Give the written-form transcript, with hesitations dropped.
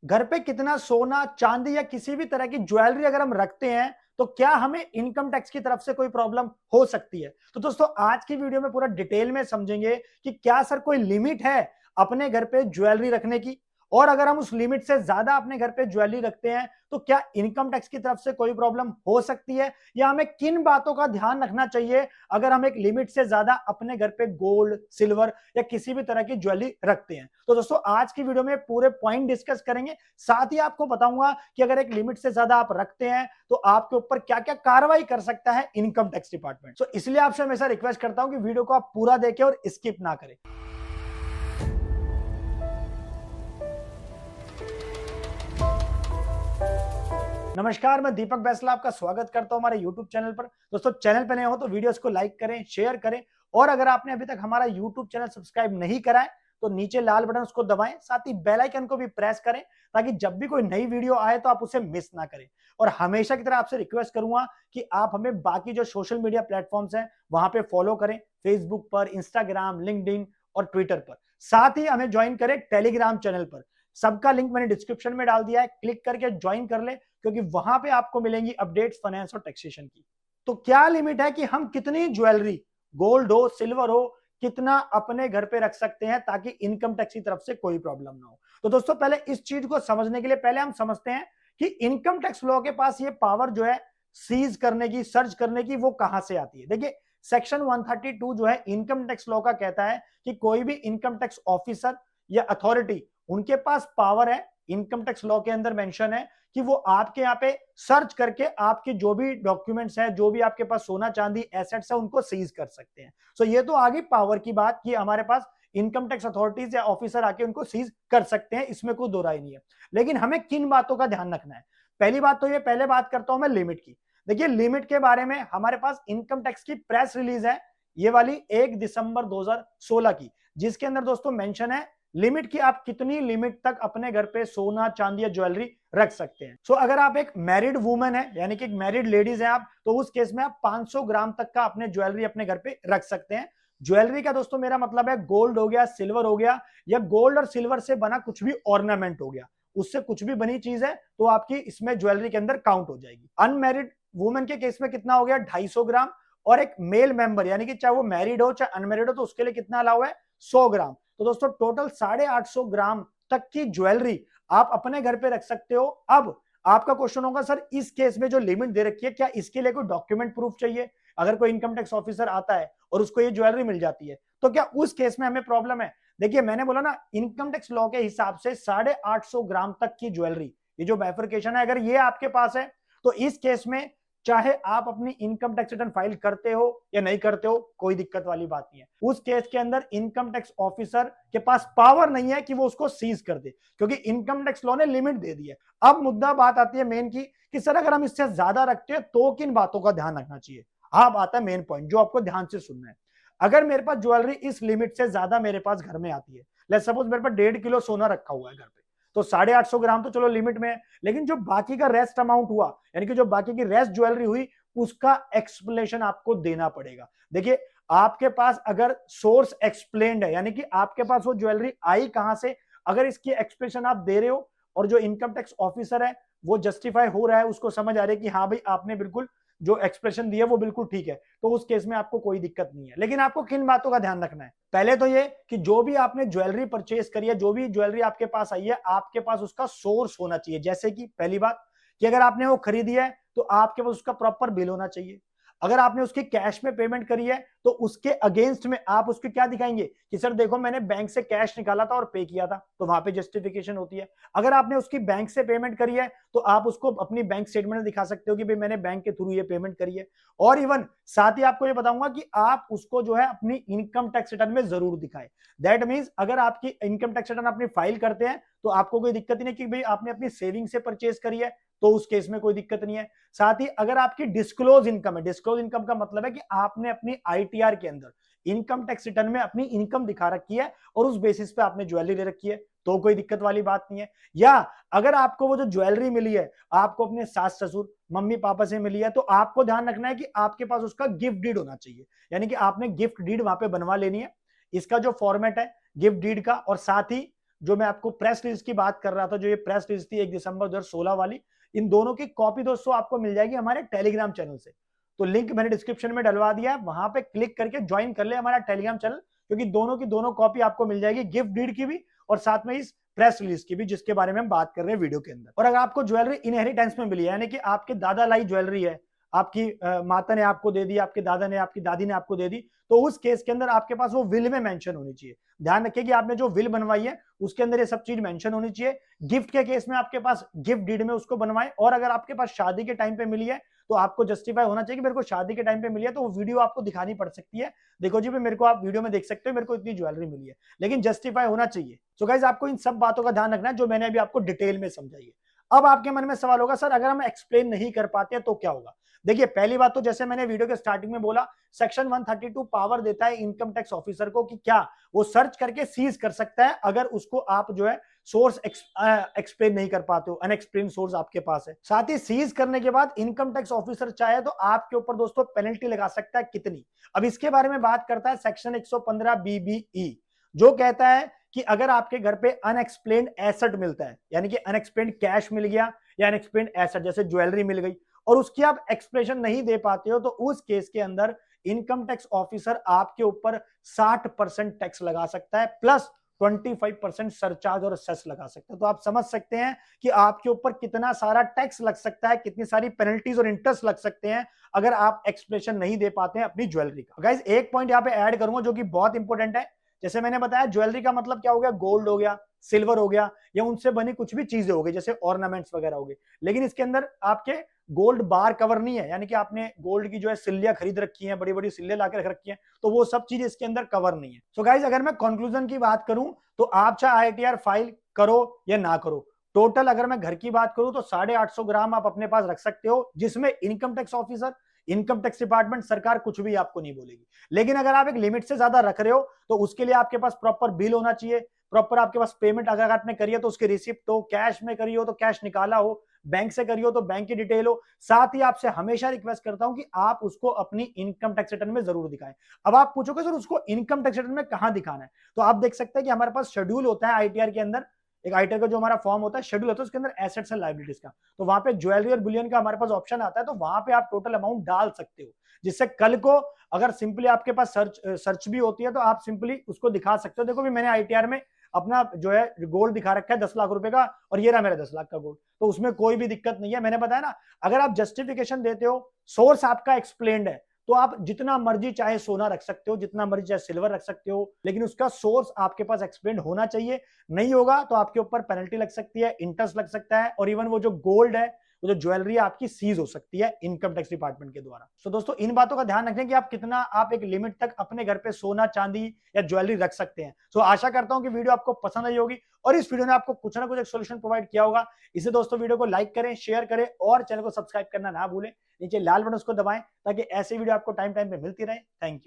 घर पे कितना सोना, चांदी या किसी भी तरह की ज्वेलरी अगर हम रखते हैं तो क्या हमें इनकम टैक्स की तरफ से कोई प्रॉब्लम हो सकती है? तो दोस्तों आज की वीडियो में पूरा डिटेल में समझेंगे कि क्या सर कोई लिमिट है अपने घर पे ज्वेलरी रखने की, और अगर हम उस लिमिट से ज्यादा अपने घर पे ज्वेलरी रखते हैं तो क्या इनकम टैक्स की तरफ से कोई प्रॉब्लम हो सकती है, या हमें किन बातों का ध्यान रखना चाहिए अगर हम एक लिमिट से ज्यादा अपने घर पे गोल्ड, सिल्वर या किसी भी तरह की ज्वेलरी रखते हैं। तो दोस्तों आज की वीडियो में पूरे पॉइंट डिस्कस करेंगे, साथ ही आपको बताऊंगा कि अगर एक लिमिट से ज्यादा आप रखते हैं तो आपके ऊपर क्या क्या कार्रवाई कर सकता है इनकम टैक्स डिपार्टमेंट। तो इसलिए आपसे हमेशा रिक्वेस्ट करता हूं कि वीडियो को आप पूरा देखें और स्किप ना करें। नमस्कार, मैं दीपक बैसला आपका स्वागत करता हूं हमारे YouTube चैनल पर। दोस्तों चैनल पर नए हो तो वीडियोस को लाइक करें, शेयर करें, और अगर आपने अभी तक हमारा YouTube चैनल सब्सक्राइब नहीं करा है तो नीचे लाल बटन उसको दबाएं, साथ ही बेल आइकन को भी प्रेस करें ताकि जब भी कोई नई वीडियो आए तो आप उसे मिस ना करें। और हमेशा की तरह आपसे रिक्वेस्ट करूंगा कि आप हमें बाकी जो सोशल मीडिया प्लेटफॉर्म्स हैं वहां पे फॉलो करें, फेसबुक पर, इंस्टाग्राम, लिंक्डइन और ट्विटर पर। साथ ही हमें ज्वाइन करें टेलीग्राम चैनल पर, सबका लिंक मैंने डिस्क्रिप्शन में डाल दिया है, क्लिक करके ज्वाइन कर ले क्योंकि वहां पे आपको मिलेंगी अपडेट्स फाइनेंस और टैक्सेशन की। तो क्या लिमिट है कि हम कितनी ज्वेलरी, गोल्ड हो, सिल्वर हो, कितना अपने घर पे रख सकते हैं ताकि इनकम टैक्स की तरफ से कोई प्रॉब्लम ना हो? तो दोस्तों पहले इस चीज को समझने के लिए पहले हम समझते हैं कि इनकम टैक्स लॉ के पास ये पावर जो है सीज करने की, सर्च करने की, वो कहां से आती है। देखिए सेक्शन 132 जो है इनकम टैक्स लॉ का कहता है कि कोई भी इनकम टैक्स ऑफिसर या अथॉरिटी, उनके पास पावर है, इनकम टैक्स लॉ के अंदर मेंशन है कि वो आपके यहाँ पे सर्च करके आपके जो भी डॉक्यूमेंट्स हैं, जो भी आपके पास सोना चांदी एसेट्स है, उनको सीज कर सकते हैं। सो ये तो आगे पावर की बात कि हमारे पास इनकम टैक्स अथॉरिटीज या ऑफिसर आके उनको सीज कर सकते हैं, इसमें कोई दो राय नहीं है। लेकिन हमें किन बातों का ध्यान रखना है? पहली बात तो ये, पहले बात करता हूं मैं लिमिट की। देखिए लिमिट के बारे में हमारे पास इनकम टैक्स की प्रेस रिलीज है, ये वाली 1 दिसंबर 2016 की, जिसके अंदर दोस्तों मेंशन है लिमिट की, आप कितनी लिमिट तक अपने घर पे सोना चांदी या ज्वेलरी रख सकते हैं। सो अगर आप एक मैरिड वुमन है, यानी कि एक मैरिड लेडीज है आप, तो उस केस में आप 500 ग्राम तक का अपने ज्वेलरी अपने घर पे रख सकते हैं। ज्वेलरी का दोस्तों मेरा मतलब है गोल्ड हो गया, सिल्वर हो गया, या गोल्ड और सिल्वर से बना कुछ भी ऑर्नामेंट हो गया, उससे कुछ भी बनी चीज है तो आपकी इसमें ज्वेलरी के अंदर काउंट हो जाएगी। अनमैरिड वुमन के केस में कितना हो गया, 250 ग्राम, और एक मेल मेंबर यानी कि चाहे वो मैरिड हो चाहे अनमैरिड हो तो उसके लिए कितना अलाउ है, 100 ग्राम। तो दोस्तों टोटल 850 ग्राम तक की ज्वेलरी आप अपने घर पे रख सकते हो। अब आपका क्वेश्चन होगा सर इस केस में जो लिमिट दे रखी है क्या इसके लिए कोई डॉक्यूमेंट प्रूफ चाहिए? अगर कोई इनकम टैक्स ऑफिसर आता है और उसको ये ज्वेलरी मिल जाती है तो क्या उस केस में हमें प्रॉब्लम है? देखिए मैंने बोला ना, इनकम टैक्स लॉ के हिसाब से 850 ग्राम तक की ज्वेलरी, ये जो बाइफरकेशन है, अगर ये आपके पास है तो इस केस में चाहे आप अपनी इनकम टैक्स रिटर्न फाइल करते हो या नहीं करते हो, कोई दिक्कत वाली बात नहीं है। उस केस के अंदर इनकम टैक्स ऑफिसर के पास पावर नहीं है कि वो उसको सीज कर दे, क्योंकि इनकम टैक्स लॉ ने लिमिट दे दी है। अब मुद्दा बात आती है मेन की कि सर अगर हम इससे ज्यादा रखते हैं तो किन बातों का ध्यान रखना चाहिए। अब आता है मेन पॉइंट जो आपको ध्यान से सुनना है। अगर मेरे पास ज्वेलरी इस लिमिट से ज्यादा मेरे पास घर में आती है, लेट्स सपोज मेरे पास 1.5 किलो सोना रखा हुआ है घर पे, तो 850 ग्राम तो चलो लिमिट में है, लेकिन जो बाकी का रेस्ट अमाउंट हुआ, यानी कि जो बाकी की रेस्ट ज्वेलरी हुई, उसका एक्सप्लेनेशन आपको देना पड़ेगा। देखिए आपके पास अगर सोर्स एक्सप्लेन्ड है, यानी कि आपके पास वो ज्वेलरी आई कहां से, अगर इसकी एक्सप्लेनेशन आप दे रहे हो और जो इनकम टैक्स ऑफिसर है वो जस्टिफाई हो रहा है, उसको समझ आ रही है कि हाँ भाई आपने बिल्कुल जो एक्सप्रेशन दिया वो बिल्कुल ठीक है, तो उस केस में आपको कोई दिक्कत नहीं है। लेकिन आपको किन बातों का ध्यान रखना है? पहले तो ये कि जो भी आपने ज्वेलरी परचेज करी है, जो भी ज्वेलरी आपके पास आई है, आपके पास उसका सोर्स होना चाहिए। जैसे कि पहली बात कि अगर आपने वो खरीदी है तो आपके पास उसका प्रॉपर बिल होना चाहिए। अगर आपने उसकी कैश में पेमेंट करी है तो उसके अगेंस्ट में आप उसके क्या दिखाएंगे कि सर देखो मैंने बैंक से कैश निकाला था और पे किया था, तो वहां पे जस्टिफिकेशन होती है। अगर आपने उसकी बैंक से पेमेंट करी है तो आप उसको अपनी बैंक स्टेटमेंट में दिखा सकते हो कि भाई मैंने बैंक के थ्रू ये पेमेंट करी है। और इवन साथ ही आपको ये बताऊंगा कि आप उसको जो है अपनी इनकम टैक्स रिटर्न में जरूर दिखाएं। दैट मीन्स अगर आपकी इनकम टैक्स रिटर्न अपनी फाइल करते हैं तो आपको कोई दिक्कत ही नहीं कि भाई आपने अपनी सेविंग से परचेज करी है, तो उस केस में कोई दिक्कत नहीं है। साथ ही अगर आपकी डिस्क्लोज इनकम है, डिस्क्लोज इनकम का मतलब है कि आपने अपनी आईटीआर के अंदर इनकम टैक्स रिटर्न में अपनी इनकम दिखा रखी है और उस बेसिस पे आपने ज्वेलरी ले रखी है, तो कोई दिक्कत वाली बात नहीं है। या अगर आपको वो जो ज्वेलरी मिली है आपको अपने सास ससुर मम्मी पापा से मिली है, तो आपको ध्यान रखना है कि आपके पास उसका गिफ्ट डीड होना चाहिए, यानी कि आपने गिफ्ट डीड वहां पे बनवा लेनी है। इसका जो फॉर्मेट है गिफ्ट डीड का, और साथ ही जो मैं आपको प्रेस रिलीज की बात कर रहा था, जो ये प्रेस रिलीज थी 1 दिसंबर 2016 वाली, इन दोनों की कॉपी दोस्तों आपको मिल जाएगी हमारे टेलीग्राम चैनल से। तो लिंक मैंने डिस्क्रिप्शन में डलवा दिया है, वहां पे क्लिक करके ज्वाइन कर ले हमारा टेलीग्राम चैनल, क्योंकि दोनों की दोनों कॉपी आपको मिल जाएगी, गिफ्ट डीड की भी और साथ में इस प्रेस रिलीज की भी, जिसके बारे में हम बात कर रहे हैं वीडियो के अंदर। और अगर आपको ज्वेलरी इनहेरिटेंस में मिली है, यानी कि आपके दादा लाई ज्वेलरी है, आपकी माता ने आपको दे दी, आपके दादा ने, आपकी दादी ने आपको दे दी, तो उस केस के अंदर आपके पास वो विल में मेंशन होनी चाहिए। ध्यान रखिए कि आपने जो विल बनवाई है उसके अंदर ये सब चीज मेंशन होनी चाहिए। गिफ्ट के केस में आपके पास गिफ्ट डीड में उसको बनवाएं, और अगर आपके पास शादी के टाइम पे मिली है तो आपको जस्टिफाई होना चाहिए कि मेरे को शादी के टाइम पे मिली है, तो वो वीडियो आपको दिखानी पड़ सकती है, देखो जी मेरे को, आप वीडियो में देख सकते हो मेरे को इतनी ज्वेलरी मिली है, लेकिन जस्टिफाई होना चाहिए। सो गाइस आपको इन सब बातों का ध्यान रखना है जो मैंने अभी आपको डिटेल में समझाई है। अब आपके मन में सवाल होगा, सर अगर हम एक्सप्लेन नहीं कर पाते तो क्या होगा? देखिए पहली बात तो जैसे मैंने वीडियो के स्टार्टिंग में बोला, सेक्शन 132 पावर देता है इनकम टैक्स ऑफिसर को कि क्या वो सर्च करके सीज कर सकता है अगर उसको आप जो है सोर्स एक्सप्लेन नहीं कर पाते हो, अनएक्सप्लेन सोर्स आपके पास है। साथ ही सीज करने के बाद इनकम टैक्स ऑफिसर चाहे तो आपके ऊपर दोस्तों पेनल्टी लगा सकता है, कितनी? अब इसके बारे में बात करता है सेक्शन 115 बीबीई, जो कहता है कि अगर आपके घर पे अनएक्सप्लेन्ड एसेट मिलता है, यानी कि अनएक्सप्लेन्ड कैश मिल गया या अनएक्सप्लेन्ड एसेट जैसे ज्वेलरी मिल गई, और उसकी आप एक्सप्लेनेशन नहीं दे पाते हो, तो उस केस के अंदर इनकम टैक्स ऑफिसर आपके ऊपर 60% टैक्स लगा सकता है, प्लस 25% सरचार्ज और सेस लगा सकता है। तो आप समझ सकते हैं कि आपके ऊपर कितना सारा टैक्स लग सकता है, कितनी सारी पेनल्टीज और इंटरेस्ट लग सकते हैं अगर आप एक्सप्लेनेशन नहीं दे पाते हैं अपनी ज्वेलरी का। गाइस एक पॉइंट यहाँ पे ऐड करूंगा जो कि बहुत इंपॉर्टेंट है। जैसे मैंने बताया ज्वेलरी का मतलब क्या हो गया, गोल्ड हो गया, सिल्वर हो गया, या उनसे बनी कुछ भी चीजें हो गई जैसे ऑर्नामेंट्स वगैरह हो गए, लेकिन इसके अंदर आपके गोल्ड बार कवर नहीं है, यानी कि आपने गोल्ड की जो है सिल्लियां खरीद रखी हैं, बड़ी बड़ी सिल्लियां लाके रख रखी हैं, तो वो सब चीजें इसके अंदर कवर नहीं है। सो गाइज अगर मैं कंक्लूजन की बात करूं तो आप चाहे आईटीआर फाइल करो या ना करो, टोटल अगर मैं घर की बात करूं तो 850 ग्राम आप अपने पास रख सकते हो, जिसमें income tax officer, income tax department, सरकार कुछ भी आपको नहीं बोलेगी। लेकिन अगर आप एक लिमिट से ज्यादा रख रहे हो तो उसके लिए आपके पास प्रॉपर बिल होना चाहिए, प्रॉपर आपके पास पेमेंट अगर आपने करी है तो उसकी रिसिप्ट हो, कैश में करी हो तो कैश निकाला हो, बैंक से करी हो तो बैंक की डिटेल हो। साथ ही आपसे हमेशा रिक्वेस्ट करता हूं कि आप उसको अपनी इनकम टैक्स रिटर्न में जरूर दिखाएं। अब आप पूछोगे सर उसको इनकम टैक्स रिटर्न में कहां दिखाना है, तो आप देख सकते हैं कि हमारे पास शेड्यूल होता है आईटीआर के अंदर, एक आईटीआर का जो हमारा फॉर्म होता है, शेड्यूल होता है, उसके अंदर एसेट्स एंड लायबिलिटीज का, तो वहां पे ज्वेलरी और बुलियन का हमारे पास ऑप्शन आता है, तो वहां पे आप टोटल अमाउंट डाल सकते हो, जिससे कल को अगर सिंपली आपके पास सर्च भी होती है तो आप सिंपली उसको दिखा सकते हो। देखो भी मैंने आईटीआर में अपना जो है गोल्ड दिखा रखा है 10 लाख रुपए का, और ये रहा मेरा 10 लाख का गोल्ड, तो उसमें कोई भी दिक्कत नहीं है। मैंने बताया ना, अगर आप जस्टिफिकेशन देते हो, सोर्स आपका एक्सप्लेन्ड है, तो आप जितना मर्जी चाहे सोना रख सकते हो, जितना मर्जी चाहे सिल्वर रख सकते हो, लेकिन उसका सोर्स आपके पास एक्सप्लेन होना चाहिए। नहीं होगा तो आपके ऊपर पेनल्टी लग सकती है, इंटरेस्ट लग सकता है, और इवन वो जो गोल्ड है, वो जो ज्वेलरी है आपकी सीज हो सकती है इनकम टैक्स डिपार्टमेंट के द्वारा। तो दोस्तों इन बातों का ध्यान रखें कि आप कितना, आप एक लिमिट तक अपने घर पे सोना, चांदी या ज्वेलरी रख सकते हैं। सो आशा करता हूं कि वीडियो आपको पसंद आई होगी और इस वीडियो ने आपको कुछ ना कुछ एक सोल्यूशन प्रोवाइड किया होगा। इसे दोस्तों वीडियो को लाइक करें, शेयर करें और चैनल को सब्सक्राइब करना ना भूलें। नीचे लाल बटन उसको दबाएं ताकि ऐसे वीडियो आपको टाइम टाइम पे मिलती रहे। Thank you.